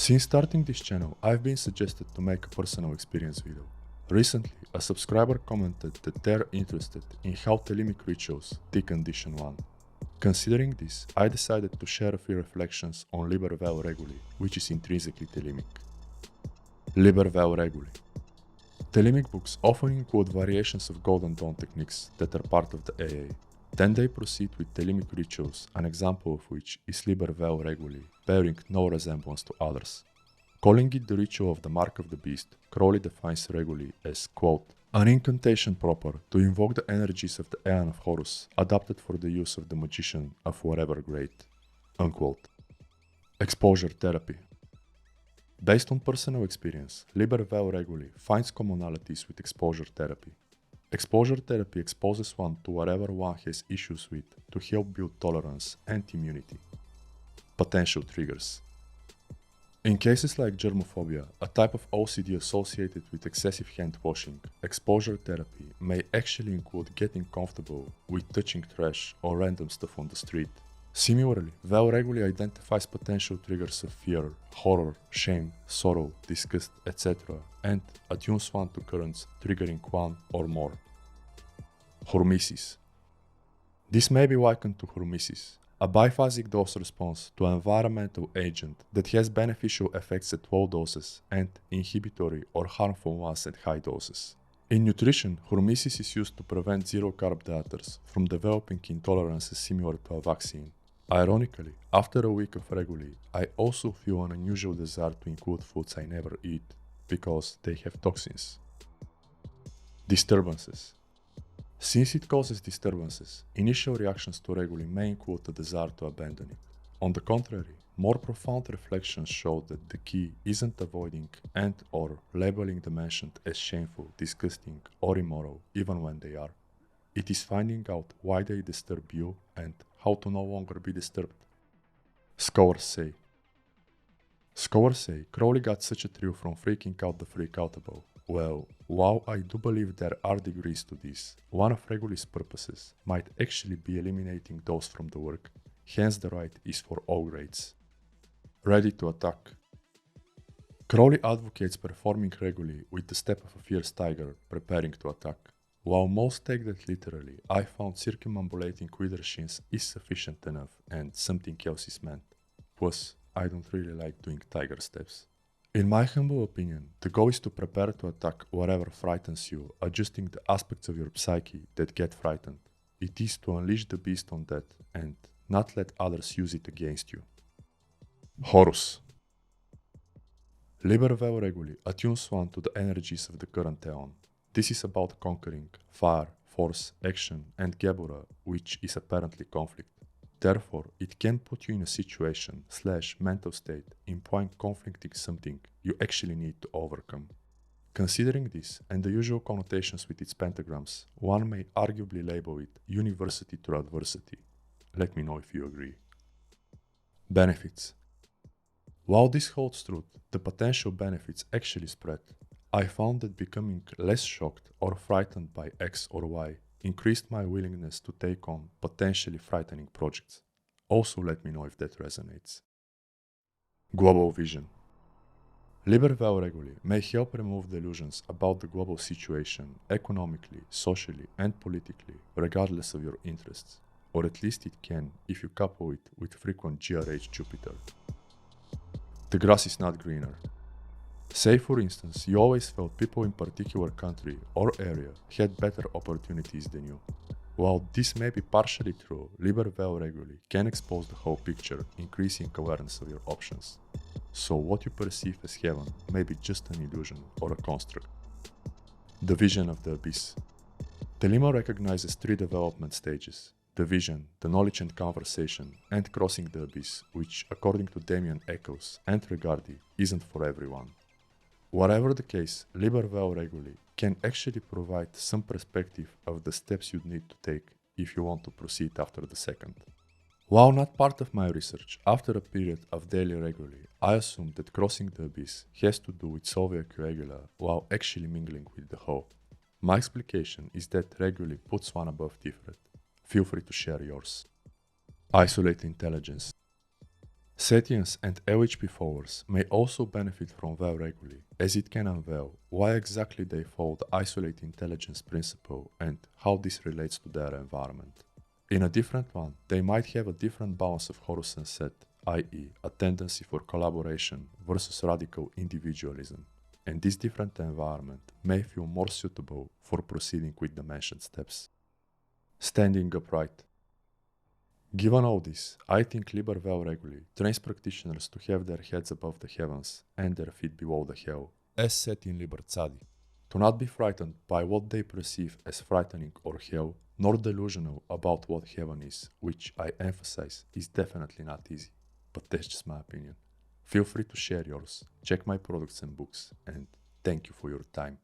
Since starting this channel, I've been suggested to make a personal experience video. Recently, a subscriber commented that they're interested in how telemic rituals decondition one. Considering this, I decided to share a few reflections on Liber Vel Reguli, which is intrinsically telemic. Liber Vel Reguli. Telemic books often include variations of Golden Dawn techniques that are part of the AA. Then they proceed with telemic rituals, an example of which is Liber Vel Reguli, bearing no resemblance to others. Calling it the ritual of the Mark of the Beast, Crowley defines Reguli as, quote, an incantation proper to invoke the energies of the Aeon of Horus, adapted for the use of the magician of whatever grade, unquote. Exposure therapy. Based on personal experience, Liber Vel Reguli finds commonalities with exposure therapy. Exposure therapy exposes one to whatever one has issues with to help build tolerance and immunity. Potential triggers. In cases like germophobia, a type of OCD associated with excessive hand washing, exposure therapy may actually include getting comfortable with touching trash or random stuff on the street. Similarly, Vel Reguli identifies potential triggers of fear, horror, shame, sorrow, disgust, etc. and attunes one to currents triggering one or more. Hormesis. This may be likened to hormesis, a biphasic dose response to an environmental agent that has beneficial effects at low doses and inhibitory or harmful ones at high doses. In nutrition, hormesis is used to prevent zero-carb dieters from developing intolerances similar to a vaccine. Ironically, after a week of Reguli, I also feel an unusual desire to include foods I never eat because they have toxins. Disturbances. Since it causes disturbances, initial reactions to Reguli may include a desire to abandon it. On the contrary, more profound reflections show that the key isn't avoiding and/or labeling the mentioned as shameful, disgusting, or immoral, even when they are. It is finding out why they disturb you and how to no longer be disturbed. Scholars say Crowley got such a thrill from freaking out the freak-outable. Well, while I do believe there are degrees to this, one of Reguli's purposes might actually be eliminating those from the work, hence the right is for all grades. Ready to attack. Crowley advocates performing Reguli with the step of a fierce tiger preparing to attack. While most take that literally, I found circumambulating with their shins is sufficient enough and something else is meant. Plus, I don't really like doing tiger steps. In my humble opinion, the goal is to prepare to attack whatever frightens you, adjusting the aspects of your psyche that get frightened. It is to unleash the beast on that and not let others use it against you. Horus. Liber Vel Reguli attunes one to the energies of the current Aeon. This is about conquering fire, force, action, and Gebura, which is apparently conflict. Therefore, it can put you in a situation/mental state implying conflicting something you actually need to overcome. Considering this and the usual connotations with its pentagrams, one may arguably label it university to adversity. Let me know if you agree. Benefits. While this holds truth, the potential benefits actually spread. I found that becoming less shocked or frightened by X or Y increased my willingness to take on potentially frightening projects. Also let me know if that resonates. Global vision. Liber Vel Reguli may help remove delusions about the global situation economically, socially, and politically, regardless of your interests. Or at least it can if you couple it with frequent GRH Jupiter. The grass is not greener. Say for instance, you always felt people in particular country or area had better opportunities than you. While this may be partially true, Liber Vel Reguli can expose the whole picture, increasing awareness of your options. So what you perceive as heaven may be just an illusion or a construct. The vision of the abyss. Telema recognizes three development stages: the vision, the knowledge and conversation, and crossing the abyss, which, according to Damien Eccles and Regardi, isn't for everyone. Whatever the case, Liber Vel Reguli can actually provide some perspective of the steps you'd need to take if you want to proceed after the second. While not part of my research, after a period of daily Reguli, I assumed that crossing the abyss has to do with Solvia Coagula while actually mingling with the whole. My explication is that Reguli puts one above different. Feel free to share yours. Isolate intelligence. Setians and LHP followers may also benefit from Vel Reguli, as it can unveil why exactly they follow the isolated intelligence principle and how this relates to their environment. In a different one, they might have a different balance of Horus and Set, i.e. a tendency for collaboration versus radical individualism, and this different environment may feel more suitable for proceeding with the mentioned steps. Standing upright. Given all this, I think Liber Vel Reguli trains practitioners to have their heads above the heavens and their feet below the hell, as said in Liber Tzadi. To not be frightened by what they perceive as frightening or hell, nor delusional about what heaven is, which I emphasize is definitely not easy, but that's just my opinion. Feel free to share yours, check my products and books, and thank you for your time.